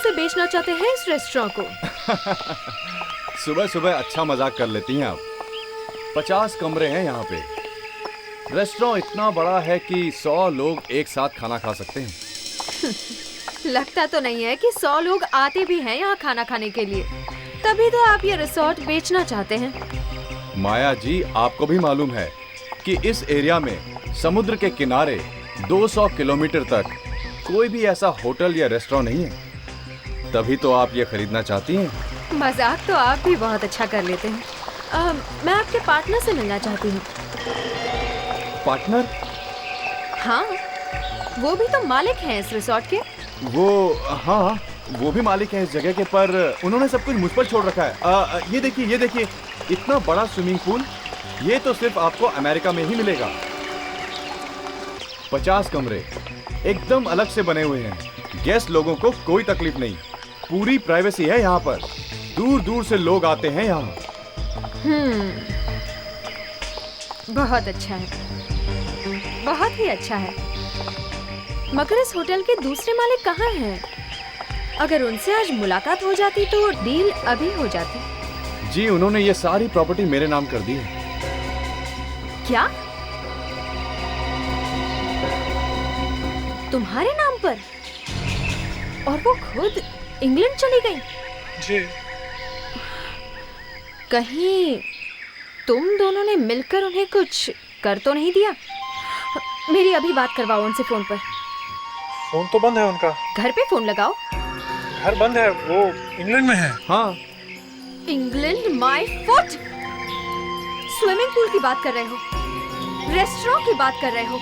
से बेचना चाहते हैं इस रेस्टोरेंट को? सुबह सुबह अच्छा मजाक कर लेती हैं आप। 50 कमरे हैं यहाँ पे। रेस्टोरेंट इतना बड़ा है कि 100 लोग एक साथ खाना खा सकते हैं। लगता तो नहीं है कि 100 लोग आते भी हैं यहाँ खाना खाने के लिए, तभी तो आप ये रिसोर्ट बेचना चाहते हैं। माया जी, आपको भी मालूम है कि इस एरिया में समुद्र के किनारे 200 किलोमीटर तक कोई भी ऐसा होटल या रेस्टोरेंट नहीं है, तभी तो आप ये खरीदना चाहती हैं। मजाक तो आप भी बहुत अच्छा कर लेते हैं। मैं आपके पार्टनर से मिलना चाहती हूँ। पार्टनर? हाँ, वो भी तो मालिक हैं इस रिसोर्ट के। हाँ, वो भी मालिक हैं इस जगह के, पर उन्होंने सब कुछ मुझ पर छोड़ रखा है। ये देखिए, इतना बड़ा स्विमिंग पूल, ये तो सिर्फ आपको अमेरिका में ही मिलेगा। 50 कमरे एकदम अलग से बने हुए हैं। गेस्ट लोगों को कोई तकलीफ नहीं, पूरी प्राइवेसी है यहाँ पर। दूर दूर से लोग आते हैं यहाँ। बहुत अच्छा है, बहुत ही अच्छा है। मगर इस होटल के दूसरे मालिक कहाँ हैं? अगर उनसे आज मुलाकात हो जाती तो डील अभी हो जाती। जी, उन्होंने ये सारी प्रॉपर्टी मेरे नाम कर दी है। क्या? तुम्हारे नाम पर? और वो खुद इंग्लैंड चली गई? जी। कहीं तुम दोनों ने मिलकर उन्हें कुछ कर तो नहीं दिया? मेरी अभी बात करवाओ उनसे फोन पर। फोन तो बंद है उनका। घर पे फोन लगाओ। घर बंद है, वो इंग्लैंड में है। हाँ। England my foot! Swimming pool की बात कर रहे हो, रेस्टोरेंट की बात कर रहे हो,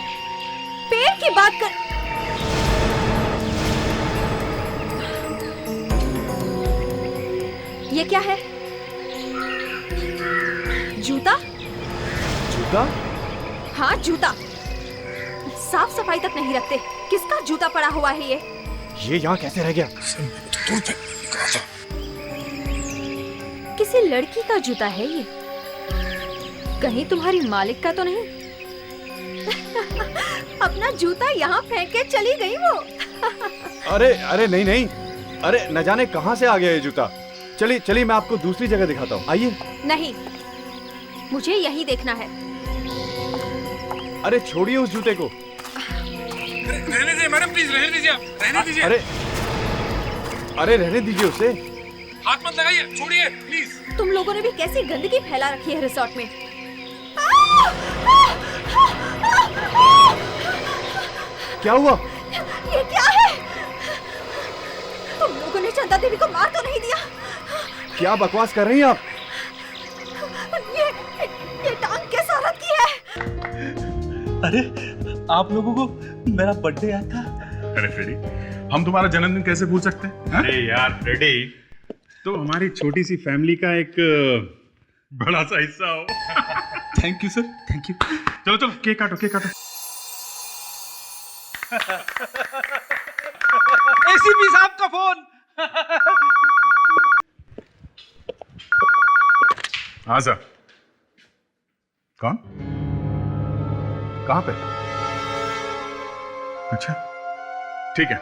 पेड़ की बात कर। ये क्या है? जूता? जूता? हाँ, जूता। साफ सफाई तक नहीं रखते। किसका जूता पड़ा हुआ है ये? यहाँ कैसे रह गया? किसी लड़की का जूता है ये। कहीं तुम्हारी मालिक का तो नहीं? अपना जूता यहाँ फेंक के चली गई वो। अरे नहीं, अरे न जाने कहाँ से आ गया ये जूता। चलिए मैं आपको दूसरी जगह दिखाता हूँ, आइए। नहीं, मुझे यही देखना है। अरे छोड़िए उस जूते को। रहने दीजिए मैडम, प्लीज रहने दीजिए, आप रहने दीजिए। अरे रहने दीजिए उसे। हाथ मत लगाइए, छोड़िए प्लीज। तुम लोगों ने भी कैसी गंदगी फैला रखी है रिसोर्ट में। क्या हुआ? ये क्या है? तुम लोगों ने चंदा देवी को मार तो नहीं दिया? क्या बकवास कर रही हैं आप? ये टांग किस औरत की है? अरे आप लोगों को मेरा बर्थडे याद था? अरे फ्रेडी, हम तुम्हारा जन्मदिन कैसे भूल सकते हैं? अरे यार फ्रेडी, तो हमारी छोटी सी फैमिली का एक बड़ा सा हिस्सा हो। Thank you sir, thank you. चलो केक काटो। एसीपी साहब का फोन। हाँ सर। कौन? कहाँ पे? अच्छा ठीक है,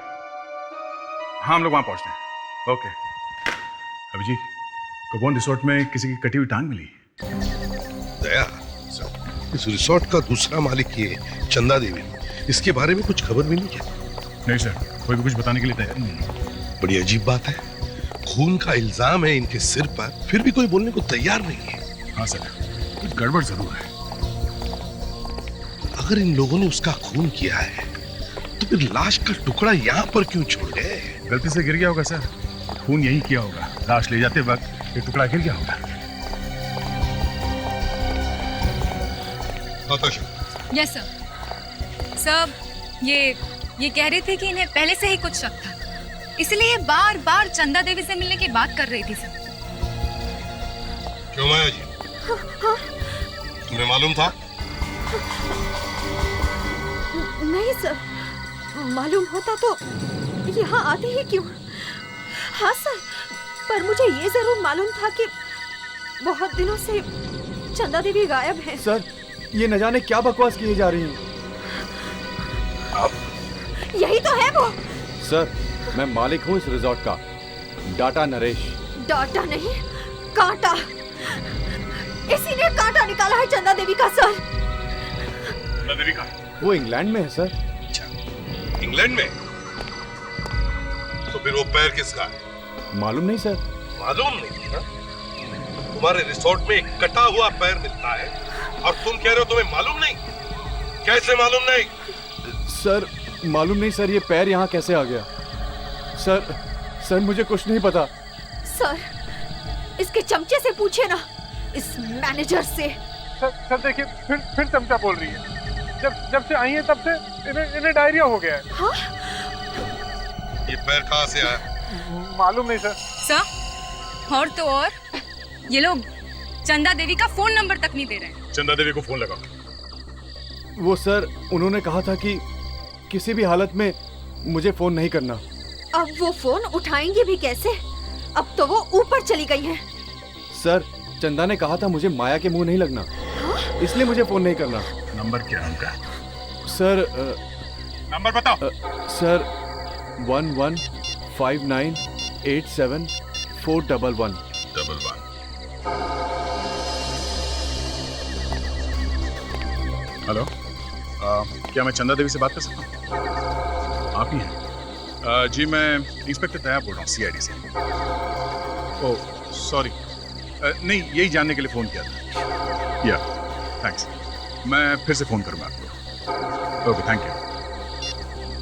हाँ हम लोग वहां पहुंचते हैं। ओके। अभिजीत, कबोन रिसोर्ट में किसी की कटी हुई टांग मिली? दया, इस रिसोर्ट का दूसरा मालिक ये चंदा देवी, इसके बारे में कुछ खबर मिली क्या? नहीं सर, कोई भी कुछ बताने के लिए तैयार नहीं है। बड़ी अजीब बात है, खून का इल्जाम है इनके सिर पर, फिर भी कोई बोलने को तैयार नहीं है। हाँ सर, कुछ गड़बड़ जरूर है। अगर इन लोगों ने उसका खून किया है तो फिर लाश का टुकड़ा यहाँ पर क्यों छोड़ गए? गलती से गिर गया होगा सर, खून यही किया होगा। लाश ले जाते वक्त ये टुकड़ा गिर गया होगा। Yes sir. सर ये कह रहे थे कि इन्हें पहले से ही कुछ शक था, इसलिए ये बार बार चंदा देवी से मिलने की बात कर रही थी सर। क्यों माया जी? तुम्हें मालूम था? नहीं सर, मालूम होता तो यहाँ आते ही क्यों? हाँ सर, पर मुझे ये जरूर मालूम था कि बहुत दिनों से चंदा देवी गायब है। सर, ये न जाने क्या बकवास किए जा रही हैं। यही तो है वो। सर, मैं मालिक हूँ इस रिसोर्ट का डाटा नरेश। डाटा नहीं, कांटा। इसी ने कांटा निकाला है चंदा देवी का सर। चंदा देवी का? वो इंग्लैंड में है सर। अच्छा, इंग्लैंड में? तो फिर वो पैर किसका है? मालूम नहीं सर। मालूम नहीं ना? तुम्हारे रिसोर्ट में एक कटा हुआ पैर मिलता है और तुम कह रहे हो तुम्हें मालूम नहीं? कैसे मालूम नहीं? सर मालूम नहीं सर, ये पैर यहाँ कैसे आ गया? सर मुझे कुछ नहीं पता। सर, इसके चमचे से पूछे ना, इस मैनेजर से। सर देखिए, फिर चमचा बोल रही है। जब से आई है तब से इन्हें डायरिया हो गया है। हाँ? ये पैर कहाँ से आया? मालूम नहीं सर। सर, और तो और ये लोग चंदा देवी का फोन नंबर तक नहीं दे रहे हैं। चंदा देवी को फोन लगाओ। वो सर, उन्होंने कहा था कि किसी भी हालत में मुझे फोन नहीं करना। अब वो फोन उठाएंगे भी कैसे? अब तो वो ऊपर चली गई है। सर, चंदा ने कहा था मुझे माया के मुंह नहीं लगना। हाँ? इसलिए मुझे फोन नहीं करना। नंबर क्या है उनका? सर नंबर बताओ। सर 1159874111। हेलो, क्या मैं चंदा देवी से बात कर सकता हूँ? आप ही हैं? जी, मैं इंस्पेक्टर तैयार बोल रहा हूँ, CID से। ओह सॉरी, नहीं, यही जानने के लिए फ़ोन किया था। या थैंक्स, मैं फिर से फ़ोन करूँगा आपको। Okay, thank you.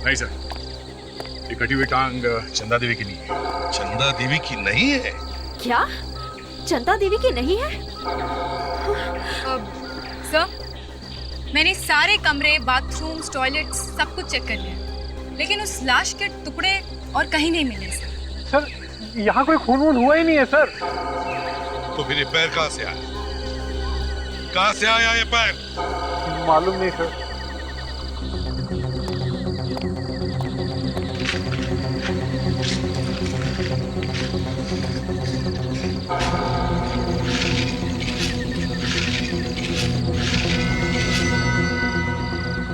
नहीं सर, ये कटी हुई टांग चंदा देवी की नहीं है। चंदा देवी की नहीं है? क्या? चंदा देवी की नहीं है? सर, मैंने सारे कमरे, बाथरूम्स, टॉयलेट्स सब कुछ चेक कर लिया, लेकिन उस लाश के टुकड़े और कहीं नहीं मिले सर, यहाँ कोई खून वून हुआ ही नहीं है सर। तो फिर ये पैर कहाँ से आया? कहाँ से आया ये पैर? मालूम नहीं सर।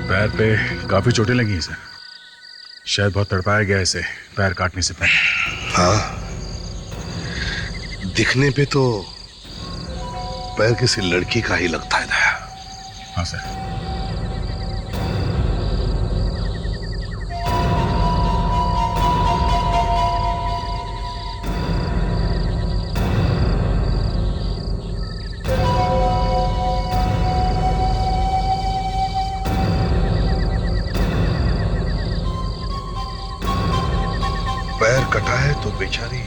पैर पे काफी चोटें लगी हैं सर। शायद बहुत तड़पाया गया इसे पैर काटने से पहले। हाँ, दिखने पे तो पैर किसी लड़की का ही लगता है दया। हाँ सर। पैर कटा है तो बेचारी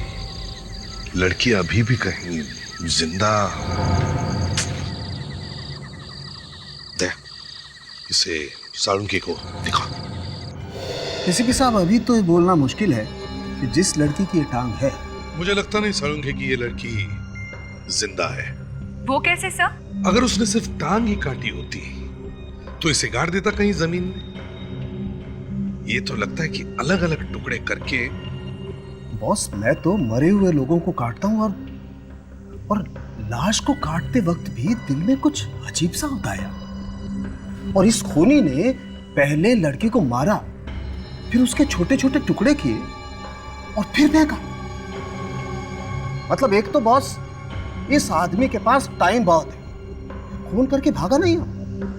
लड़की अभी भी कहीं जिंदा। दे, इसे साळुंके को दिखा। एसीपी साहब, अभी तो ये बोलना मुश्किल है कि जिस लड़की की ये टांग है। मुझे लगता नहीं साळुंके की ये लड़की जिंदा है। वो कैसे सर? अगर उसने सिर्फ टांग ही काटी होती तो इसे गाड़ देता कहीं जमीन में। ये तो लगता है कि अलग अलग टुकड़े करके। बॉस, मैं तो मरे हुए लोगों को काटता हूँ और लाश को काटते वक्त भी दिल में कुछ अजीब सा होता है। और इस खूनी ने पहले लड़की को मारा, फिर उसके छोटे छोटे टुकड़े किए और फिर फेंका। मतलब एक तो बॉस, इस आदमी के पास टाइम बहुत है, खून करके भागा नहीं हो।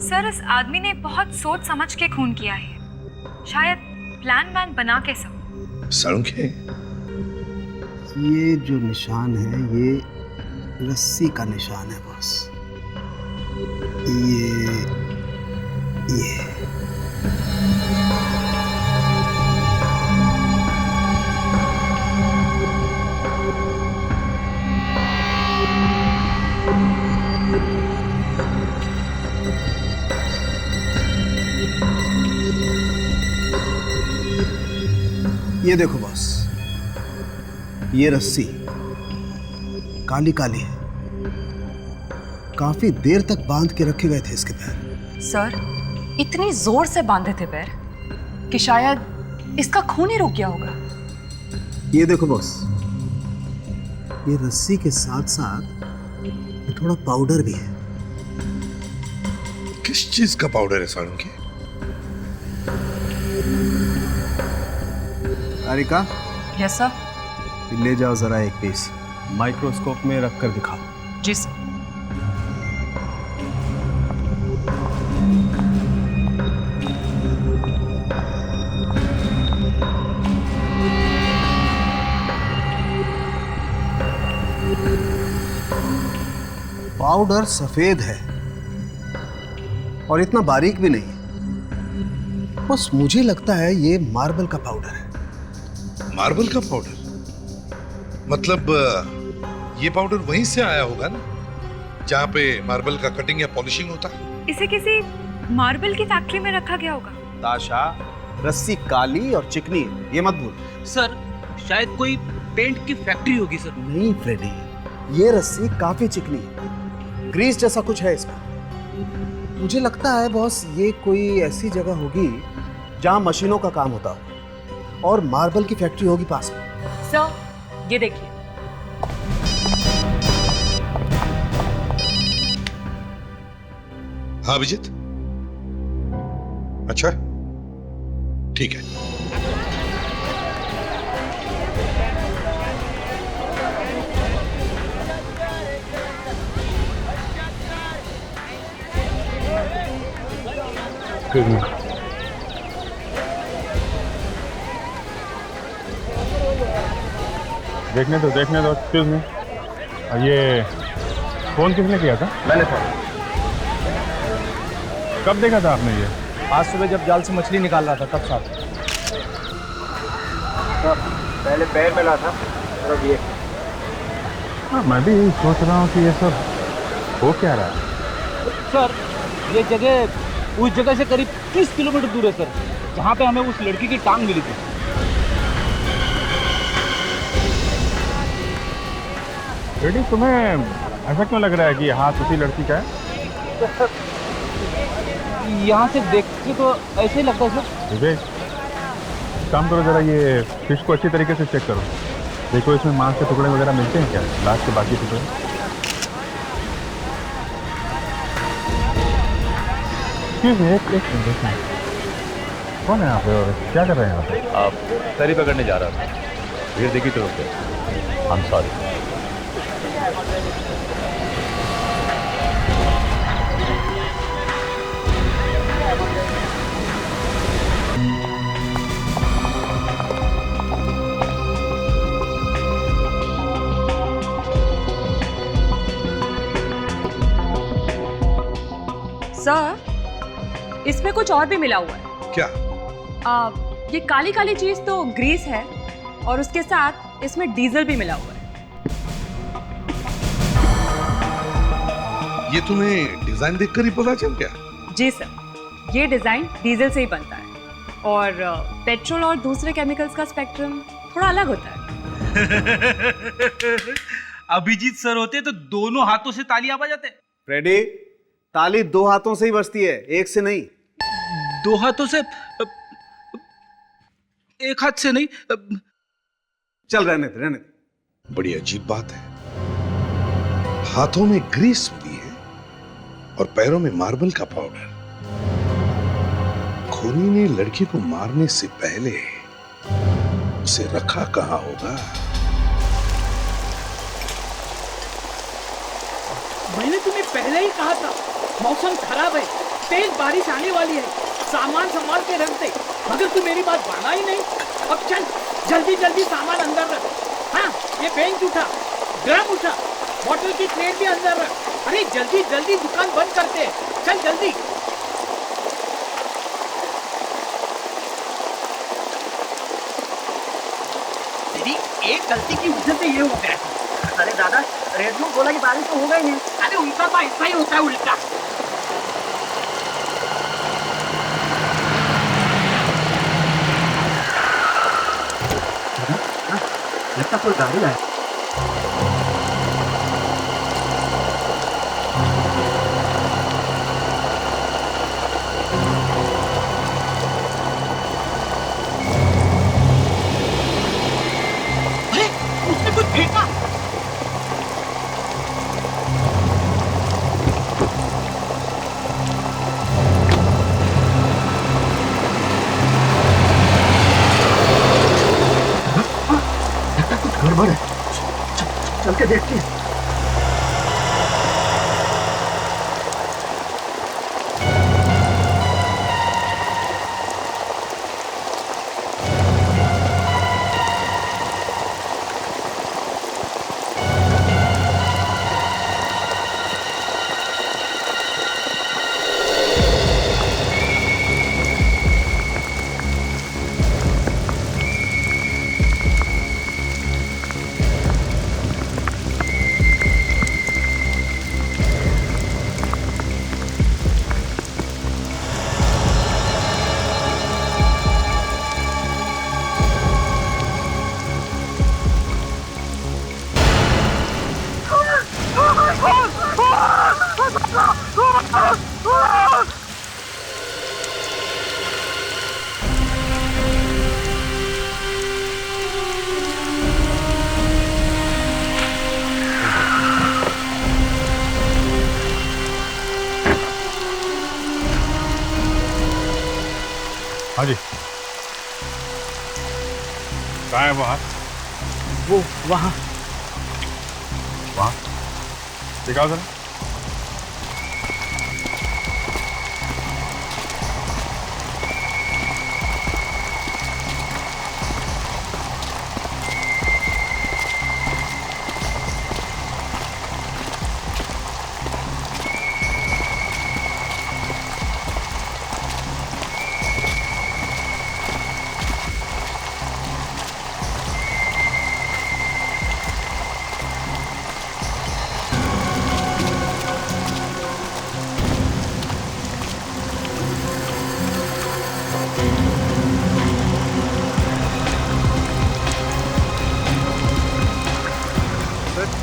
सर, इस आदमी ने बहुत सोच समझ के खून किया है, शायद प्लान वैन बना के सब। साळुंके, ये जो निशान है ये रस्सी का निशान है बॉस। ये ये देखो बॉस, ये रस्सी काली काली है। काफी देर तक बांध के रखे गए थे इसके पैर। सर, इतनी जोर से बांधे थे पैर कि शायद इसका खून ही रुक गया होगा। ये देखो बॉस, ये रस्सी के साथ साथ ये थोड़ा पाउडर भी है। किस चीज का पाउडर है साळुंके? Areca, yes sir. ले जाओ जरा एक पीस, माइक्रोस्कोप में रख कर दिखाओ। जी सर। पाउडर सफेद है और इतना बारीक भी नहीं है। बस मुझे लगता है ये मार्बल का पाउडर है। मार्बल का पाउडर? मतलब ये पाउडर वहीं से आया होगा ना, जहाँ पे मार्बल का कटिंग या पॉलिशिंग होता है। इसे किसी मार्बल की फैक्ट्री में रखा गया होगा। ताशा, रस्सी काली और चिकनी है, ये मत भूल। सर शायद कोई पेंट की फैक्ट्री होगी सर। नहीं फ्रेडी, ये रस्सी काफी चिकनी है, ग्रीस जैसा कुछ है इसमें। मुझे लगता है बॉस ये कोई ऐसी जगह होगी जहां मशीनों का काम होता हो और मार्बल की फैक्ट्री होगी पास में। सर ये देखिए। हाँ अभिजीत, अच्छा ठीक है। देखने दो एक्सक्यूज मी, ये फोन किसने किया था? मैंने सर। कब देखा था आपने ये? आज सुबह जब जाल से मछली निकाल रहा था तब साहब। पहले पैर मिला था और अब ये। हाँ, मैं भी सोच रहा हूँ कि ये सब हो क्या रहा है। सर ये जगह उस जगह से करीब 30 किलोमीटर दूर है सर, जहाँ पे हमें उस लड़की की टांग मिली थी। बेटी तुम्हें ऐसा क्यों लग रहा है कि हाथ उसी लड़की का है? यहाँ से देख के तो ऐसे ही लगता है सर। विवेक, काम करो जरा, ये फिश को अच्छी तरीके से चेक करो, देखो इसमें मांस के टुकड़े वगैरह मिलते हैं क्या, लाश के बाकी टुकड़े। एक मिनट, कौन है यहाँ पे और क्या कर रहे हैं यहाँ पे? आप तरी पकड़ने जा रहा था, भीड़ देखी तो रुक गए। I'm sorry। सर इसमें कुछ और भी मिला हुआ है। क्या? ये काली काली चीज तो ग्रीस है और उसके साथ इसमें डीजल भी मिला हुआ है। ये तुम्हें डिजाइन देखकर ही पता चल गया? जी सर, ये डिजाइन डीजल से ही बनता है और पेट्रोल और दूसरे केमिकल्स का स्पेक्ट्रम थोड़ा अलग होता है। अभिजीत सर होते तो दोनों हाथों से तालियां बजाते। फ्रेडी, ताली दो हाथों से ही बजती है, एक से नहीं। दो हाथों से? एक हाथ से नहीं। चल रहने दे। बड़ी अजीब बात है, हाथों में ग्रीस मिली है और पैरों में मार्बल का पाउडर। खूनी ने लड़की को मारने से पहले उसे रखा कहां होगा? मैंने तुम्हें पहले ही कहा था, मौसम खराब है, तेज बारिश आने वाली है, सामान संभाल के रख दे, मगर तू मेरी बात माना ही नहीं। अब चल जल्दी जल्दी सामान अंदर रख। हाँ, ये बेंच उठा, ड्रम उठा, बॉटल की प्लेट भी अंदर रख। अरे जल्दी जल्दी दुकान बंद करते हैं, चल जल्दी। तेरी एक गलती की वजह से ये हो गया। अरे दादा, रेडियो बोला कि बारिश तो होगा ही नहीं। अरे उनका तो ऐसा ही होता है उल्टा। लगता कोई गाड़ी आया। अरे उसने कुछ फेंका। गड़बड़ के देखती है। हाँ जी, कहाँ है वो हाथ? वो वहाँ वहाँ दिखाओ जरा।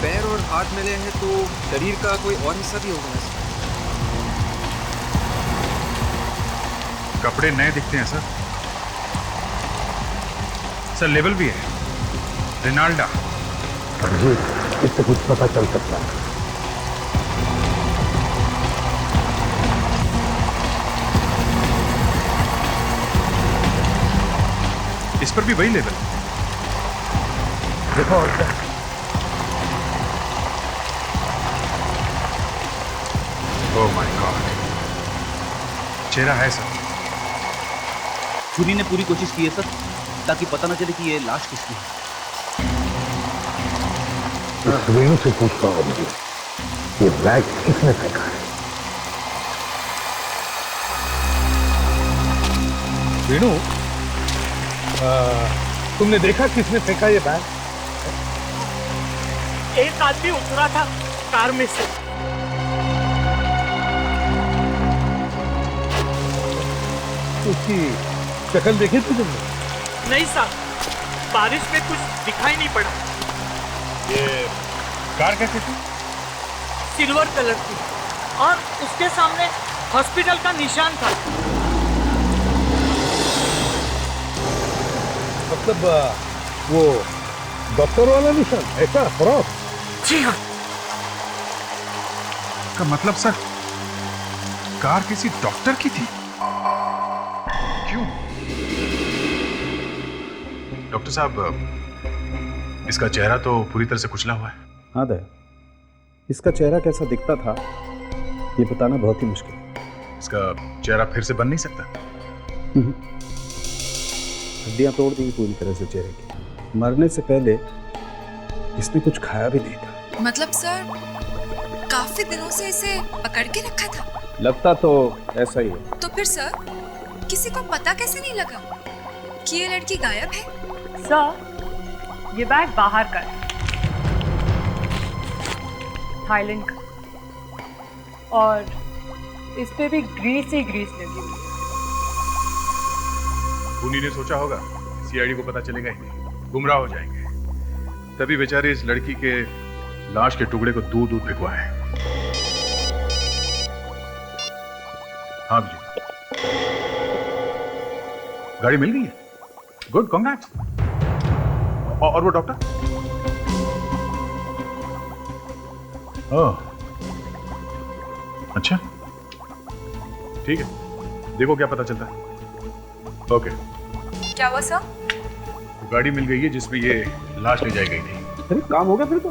पैर और हाथ मिले हैं तो शरीर का कोई और हिस्सा भी होगा ना? कपड़े नए दिखते हैं सर। सर लेवल भी है, रिनाल्डा। इससे कुछ पता चल सकता है। इस पर भी वही लेवल। देखो और क्या। ओह माय गॉड, चेहरा है सर। छुरी ने पूरी कोशिश की है सर, ताकि पता न चले कि ये लाश किसकी है। इस वेणु से पूछता हूँ मुझे, ये बैग किसने फेंका है? वेणु, तुमने देखा किसने फेंका ये बैग? एक आदमी उतरा था कार में से। उसकी शक्ल देखी थी तुमने? नहीं साहब, बारिश में कुछ दिखाई नहीं पड़ा। ये कार कैसी थी? सिल्वर कलर की, और उसके सामने हॉस्पिटल का निशान था। मतलब वो डॉक्टर वाला निशान ऐसा फ्रॉक? जी हाँ। का मतलब सर, कार किसी डॉक्टर की थी? क्यों? डॉक्टर साहब, इसका चेहरा तो पूरी तरह से कुचला हुआ है। हाँ दया, इसका चेहरा कैसा दिखता था ये बताना बहुत ही मुश्किल है। इसका चेहरा फिर से बन नहीं सकता। हड्डियां तोड़ दी पूरी तरह से चेहरे की। मरने से पहले इसने कुछ खाया भी नहीं था। मतलब सर, काफी दिनों से इसे पकड़ के रखा था? लगता तो ऐसा ही है। तो फिर सर, किसी को पता कैसे नहीं लगा कि ये लड़की गायब है? सर, ये बैग बाहर का है, थाईलैंड का, और इस पे भी ग्रीस ही ग्रीस लगी हुई है। खूनी ने सोचा होगा सीआईडी को पता चलेगा ही नहीं, गुमराह हो जाएंगे। तभी बेचारे इस लड़की के लाश के टुकड़े को दूर दूर फेंकवाए। हाँ जी, गाड़ी मिल गई है। Good, congrats. और वो डॉक्टर? ओह, अच्छा, ठीक है, देखो क्या पता चलता है। ओके। क्या हुआ सर? गाड़ी मिल गई है जिसमें ये लाश ले जाई गई थी। अरे काम हो गया फिर तो।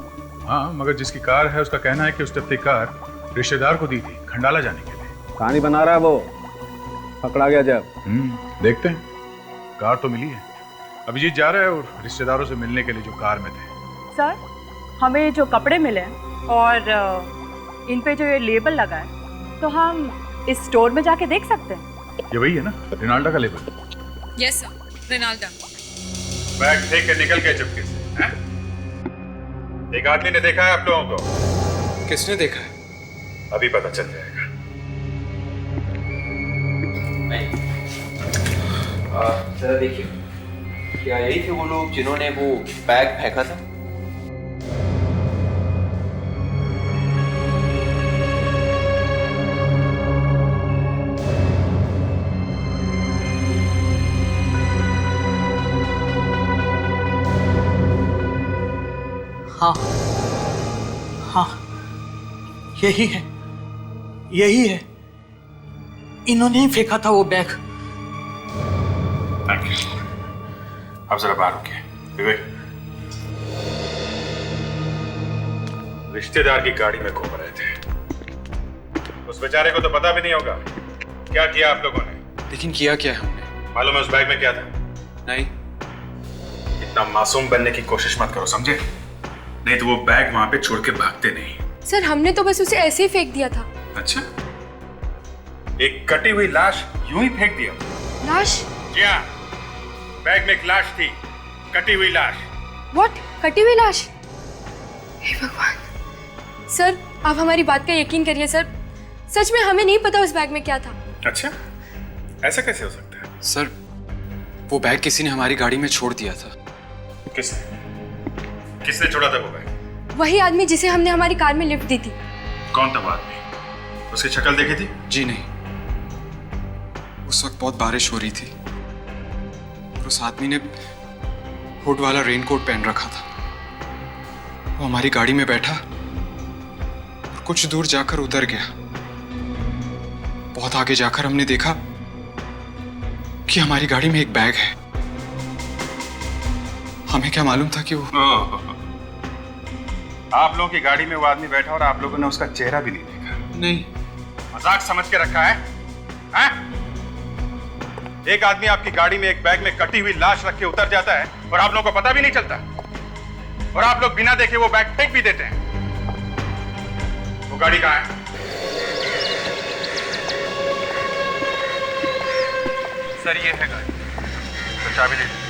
हाँ, मगर जिसकी कार है उसका कहना है कि उसने अपनी कार रिश्तेदार को दी थी खंडाला जाने के लिए। कहानी बना रहा है वो, पकड़ा गया जब। देखते हैं। कार तो मिली है, अभिजीत जा रहा है और रिश्तेदारों से मिलने के लिए जो कार में थे। सर, हमें जो कपड़े मिले हैं और इन पे जो ये लेबल लगा है, तो हम इस स्टोर में जाके देख सकते हैं। ये वही है ना, रिनाल्डा का label? Yes sir, Rinalda. Bag फेंक के निकल गए चुपके से, हैं? एक आदमी ने देखा है आप लोगों को? किसने देखा है? अभी पता चल जाएगा। जरा देखिए, क्या यही थे वो लोग जिन्होंने वो बैग फेंका था? हाँ हाँ, यही है, यही है, इन्होंने ही फेंका था वो बैग। Thank you. अब जरा बाहर रुकिए। विवेक, रिश्तेदार की गाड़ी में घूम रहे थे, उस बेचारे को तो पता भी नहीं होगा क्या किया आप लोगों ने। लेकिन किया क्या है हमने? मालूम है उस बैग में क्या था? नहीं। इतना मासूम बनने की कोशिश मत करो, समझे? नहीं तो वो बैग वहां पे छोड़ के भागते नहीं। सर, हमने तो बस उसे ऐसे ही फेंक दिया था। अच्छा, एक कटी हुई लाश यूं ही फेंक दिया? लाश? जी हाँ, बैग में एक लाश थी, कटी हुई लाश। व्हाट? कटी हुई लाश? हे भगवान। सर, आप हमारी बात का यकीन करिए सर, सच में हमें नहीं पता उस बैग में क्या था। अच्छा, ऐसा कैसे हो सकता है? सर, वो बैग किसी ने हमारी गाड़ी में छोड़ दिया था। किसने? किसने छोड़ा था वो बैग? वही आदमी जिसे हमने हमारी कार में लिफ्ट दी थी। कौन था वो आदमी? उसकी शक्ल देखी थी? जी नहीं, उस वक्त बहुत बारिश हो रही थी और उस आदमी ने हुड वाला रेनकोट पहन रखा था। वो हमारी गाड़ी में बैठा और कुछ दूर जाकर उतर गया। बहुत आगे जाकर हमने देखा कि हमारी गाड़ी में एक बैग है। हमें क्या मालूम था कि वो आप लोगों की गाड़ी में वो आदमी बैठा और आप लोगों ने उसका चेहरा भी नहीं देखा? नहीं। मजाक समझ के रखा है? हैं? एक आदमी आपकी गाड़ी में एक बैग में कटी हुई लाश रख के उतर जाता है और आप लोगों को पता भी नहीं चलता, और आप लोग बिना देखे वो बैग फेंक भी देते हैं। वो गाड़ी कहाँ है? सर, ये है गाड़ी। तो चाबी दे दीजिए।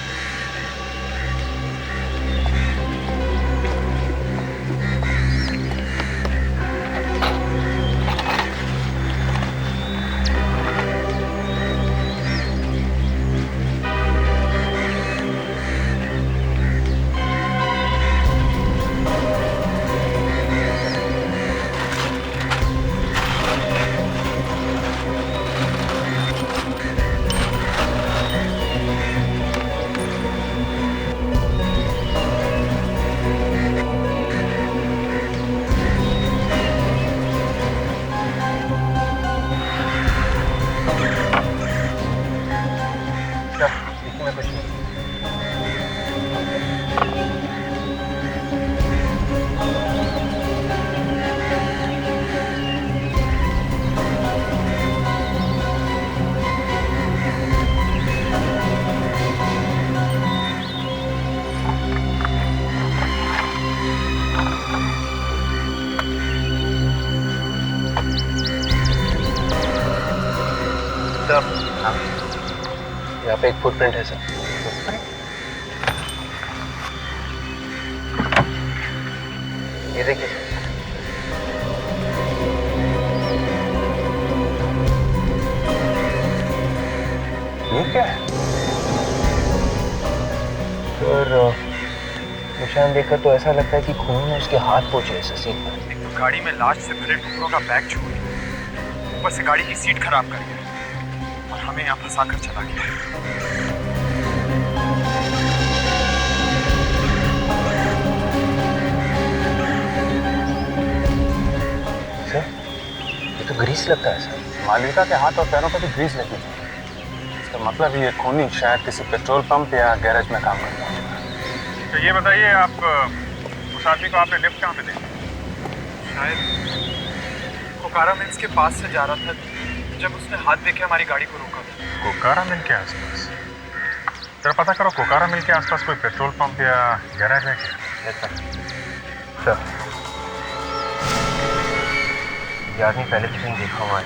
यहाँ पे एक फुटप्रिंट है सर। ये देखिए सर। ये क्या है? और निशान देखकर तो ऐसा लगता है कि खून में उसके हाथ पोंछे हैं सीट पर। एक तो गाड़ी में लाश से भरे टुकड़ों का बैग छोड़ दिया, ऊपर से गाड़ी की सीट खराब कर गया और हमें यहाँ फंसा कर चला गया। सर, ये तो ग्रीस लगता है सर। मालिका के हाथ और पैरों पर भी ग्रीस लगी है। इसका मतलब ये खूनी शायद किसी पेट्रोल पंप या गैरेज में काम करता है। तो ये बताइए, आप उस आदमी को आपने लिफ्ट कहाँ पे देखा? शायद कोकारा मिल्स के पास से जा रहा था जब उसने हाथ देके हमारी गाड़ी को रोका था। कोकारा मिल के आसपास? जरा पता करो कोकारा मिल के आसपास कोई पेट्रोल पंप या गैराज है क्या? सर, ये आदमी पहले भी कहीं देखा हुआ है।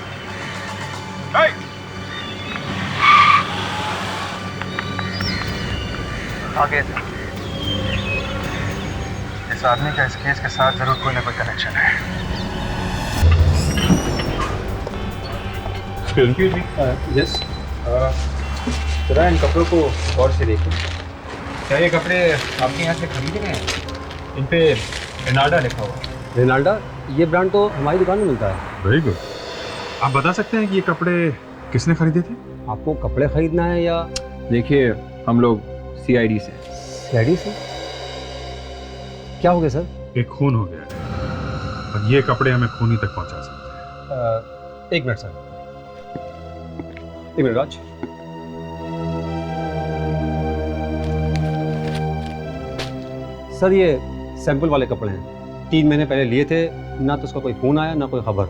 आगे इस आदमी का इस केस के साथ जरूर कोई ना कोई कनेक्शन है। यस, जरा इन कपड़ों को गौर से देखो। क्या ये कपड़े आपके यहाँ से खरीदे गए हैं? इन पे रेनाल्डा लिखा हुआ। रेनाल्डा? ये ब्रांड तो हमारी दुकान में मिलता है। Very good. आप बता सकते हैं कि ये कपड़े किसने खरीदे थे? आपको कपड़े खरीदना है या? देखिए, हम लोग CID से। CID से? क्या हो गया सर? एक खून हो गया है और ये कपड़े हमें खूनी तक पहुंचा सकते हैं। एक मिनट सर, एक मिनट राज। सर, ये सैंपल वाले कपड़े हैं, 3 महीने पहले लिए थे, ना तो उसका कोई फोन आया ना कोई खबर।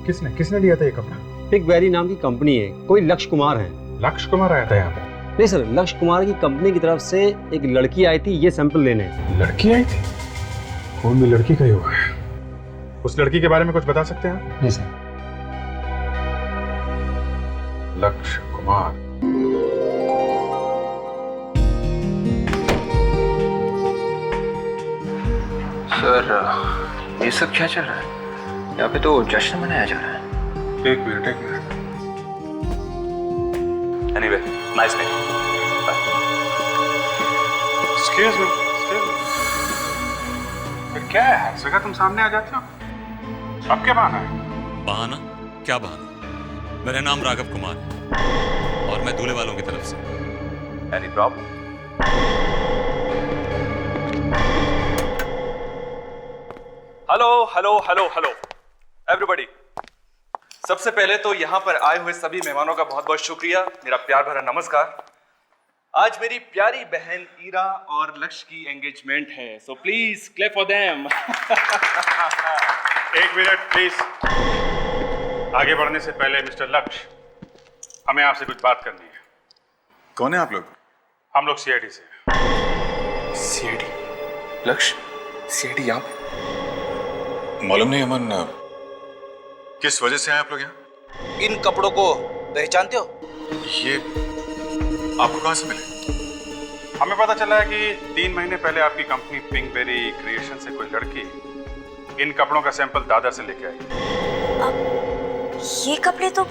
किसने लिया था ये कपड़ा? पिक वैली नाम की कंपनी है, कोई लक्ष्य कुमार है। लक्ष्य कुमार आया था यहाँ पे? नहीं सर, लक्ष्य कुमार की कंपनी की तरफ से एक लड़की आई थी ये सैंपल लेने। लड़की आई थी? खून भी लड़की का ही हुआ है। उस लड़की के बारे में कुछ बता सकते हैं? नहीं सर। लक्ष्य कुमार। सर, ये सब क्या चल रहा है? यहाँ पे तो जश्न मनाया जा रहा है। एक minute. Anyway, nice meeting you. Excuse me. फिर क्या है, हर जगह तुम सामने आ जाते हो? अब क्या बहाना है? बहाना? क्या बहाना? मेरा नाम राघव कुमार है और मैं दूल्हे वालों की तरफ से। Any problem? Hello everybody. सबसे पहले तो यहाँ पर आए हुए सभी मेहमानों का बहुत बहुत शुक्रिया, मेरा प्यार भरा नमस्कार। आज मेरी प्यारी बहन ईरा और लक्ष्य की एंगेजमेंट है, so please clap for them. एक मिनट प्लीज। आगे बढ़ने से पहले मिस्टर लक्ष्य, हमें आपसे कुछ बात करनी है। कौन है आप लोग? हम लोग CID से। CID? लक्ष्य, CID यहाँ पे? मालूम नहीं अमन, किस वजह से आए आप लोग यहाँ? इन कपड़ों को पहचानते हो? ये आपको कहाँ से मिले? हमें पता चला है कि 3 महीने पहले आपकी कंपनी पिंकबेरी क्रिएशन से कोई लड़की इन कपड़ों का सैंपल दादर से लेके आई। ये कपड़े तो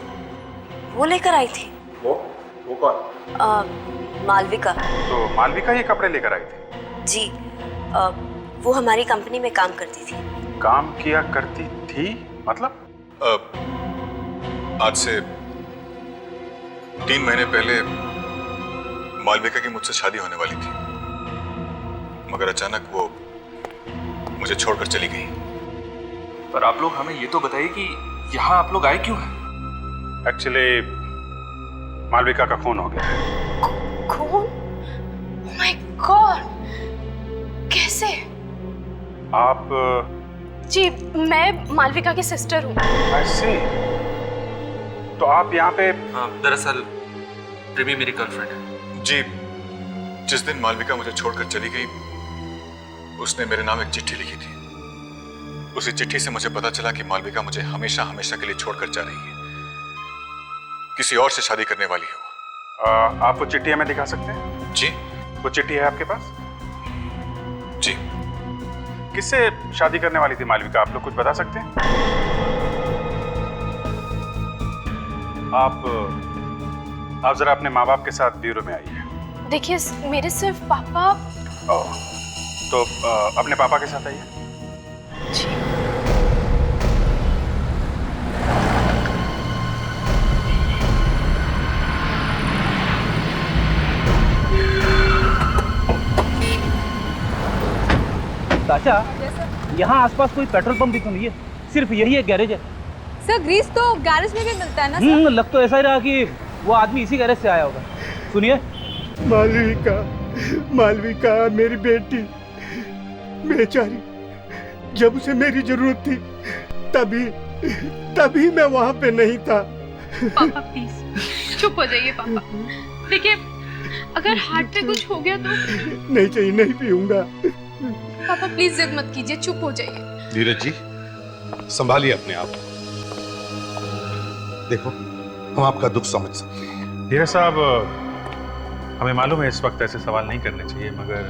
वो लेकर आई थी। वो कौन? मालविका। तो मालविका ये कपड़े लेकर आई थी? जी, वो हमारी कंपनी में काम करती थी। काम किया करती थी मतलब? आज से 3 महीने पहले मालविका की मुझसे शादी होने वाली थी, मगर अचानक वो मुझे छोड़कर चली गई। पर आप लोग हमें ये तो बताइए कि यहाँ आप लोग आए क्यों हैं? एक्चुअली मालविका का खून हो गया है। खून? Oh my God! कैसे? आप? जी, मैं मालविका की सिस्टर हूँ। I see। तो आप यहाँ पे? दरअसल रिमी मेरी गर्लफ्रेंड है। जी, जिस दिन मालविका मुझे छोड़कर चली गई, उसने मेरे नाम एक चिट्ठी लिखी थी। उसी चिट्ठी से मुझे पता चला कि मालविका मुझे हमेशा हमेशा के लिए छोड़कर जा रही है, किसी और से शादी करने वाली है वो। आप वो चिट्ठी हमें दिखा सकते हैं? जी। वो चिट्ठी है आपके पास? जी। किससे शादी करने वाली थी मालविका, आप लोग कुछ बता सकते हैं? आप जरा अपने माँ बाप के साथ ब्यूरो में आइए। देखिए, मेरे सिर्फ पापा। तो अपने पापा के साथ आइए। चाचा, यहाँ आसपास कोई पेट्रोल पंप भी तो नहीं है, सिर्फ यही एक गैरेज है। सर, ग्रीस तो गैरेज में भी मिलता है ना सर? लग तो ऐसा ही रहा कि वो आदमी इसी गैरेज से आया होगा। सुनिए। मालविका, मालविका मेरी बेटी, बेचारी, जब उसे मेरी जरूरत थी तभी मैं वहां पे नहीं था। पापा प्लीज चुप हो जाइए पापा। देखिए अगर हार्ट पे कुछ हो गया तो। नहीं चाहिए, नहीं पीऊंगा। पापा प्लीज जिद मत कीजिए, चुप हो जाइए। धीरज जी, संभालिए अपने आप। देखो, हम आपका दुख समझ सकते हैं। धीरज साहब, हमें मालूम है इस वक्त ऐसे सवाल नहीं करने चाहिए, मगर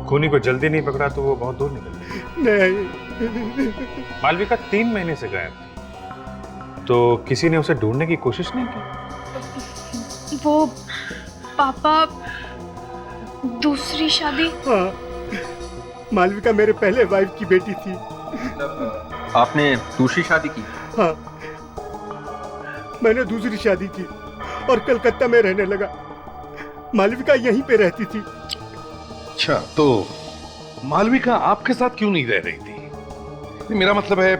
खूनी को जल्दी नहीं पकड़ा तो वो बहुत दूर निकल गया। नहीं। मालविका 3 महीने से गायब थी, तो किसी ने उसे ढूंढने की कोशिश नहीं की? वो पापा दूसरी शादी। हाँ, मालविका मेरे पहले वाइफ की बेटी थी। आपने दूसरी शादी की? हाँ, मैंने दूसरी शादी की और कलकत्ता में रहने लगा। मालविका यहीं पे रहती थी। अच्छा, तो मालविका आपके साथ क्यों नहीं रह रही थी? मेरा मतलब है,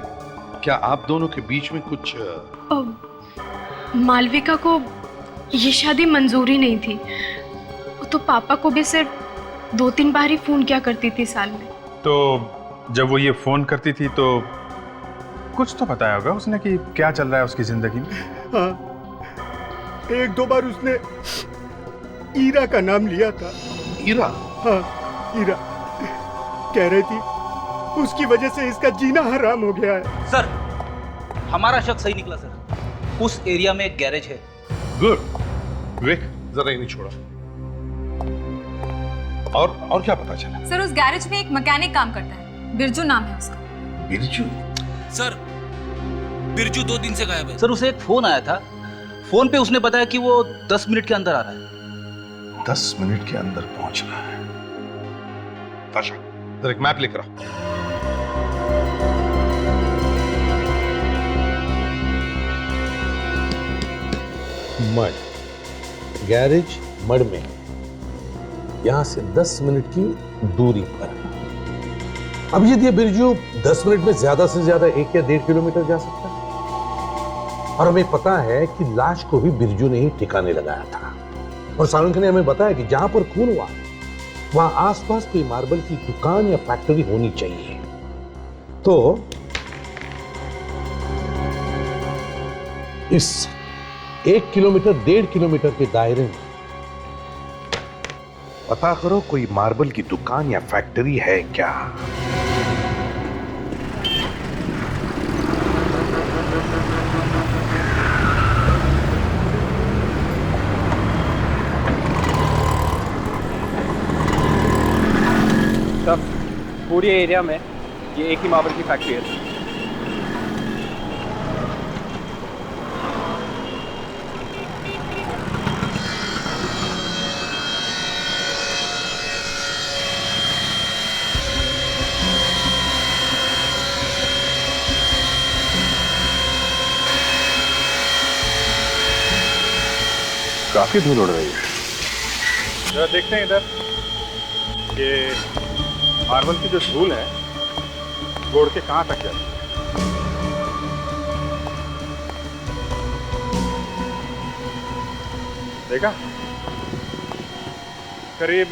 क्या आप दोनों के बीच में कुछ? मालविका को ये शादी मंजूर ही नहीं थी। वो तो पापा को भी सिर्फ 2-3 बार ही फोन किया करती थी साल में। तो जब वो ये फोन करती थी तो कुछ तो बताया होगा उसने कि क्या चल रहा है उसकी जिंदगी में। हाँ, 1-2 बार उसने ईरा का नाम लिया था। ईरा? हाँ, ईरा। कह रही थी उसकी वजह से इसका जीना हराम हो गया है। सर, हमारा शक सही निकला सर। उस एरिया में एक गैरेज है। गुड। विवेक, जरा इन्हें छोड़ा। और क्या पता चला? सर, उस गैरेज में एक मैकेनिक काम करता है, बिरजू नाम है उसका। बिरजू? सर, बिरजू 2 दिन से गायब है। सर, उसे एक फोन आया था। फोन पे उसने बताया कि वो 10 मिनट के अंदर आ रहा है। 10 मिनट के अंदर पहुंच रहा है। ताशा, जरा एक मैप लेकर आओ। मड, गैरेज मड में, यहां से 10 मिनट की दूरी पर। अब यदि बिरजू 10 मिनट में ज्यादा से ज्यादा 1 या 1.5 किलोमीटर जा सकता है, और हमें पता है कि लाश को भी बिरजू ने ही ठिकाने लगाया था। और सालुंखे ने हमें बताया कि जहां पर खून हुआ वहां आसपास कोई मार्बल की दुकान या फैक्ट्री होनी चाहिए। तो इस 1 किलोमीटर 1.5 किलोमीटर के दायरे में पता करो कोई मार्बल की दुकान या फैक्ट्री है क्या। पूरे एरिया में ये एक ही मार्बल की फैक्ट्री है। काफी धूल उड़ रही है। जरा देखते हैं इधर, ये मार्बल की जो धूल है वो उड़ के कहां तक जाती है। देखा, करीब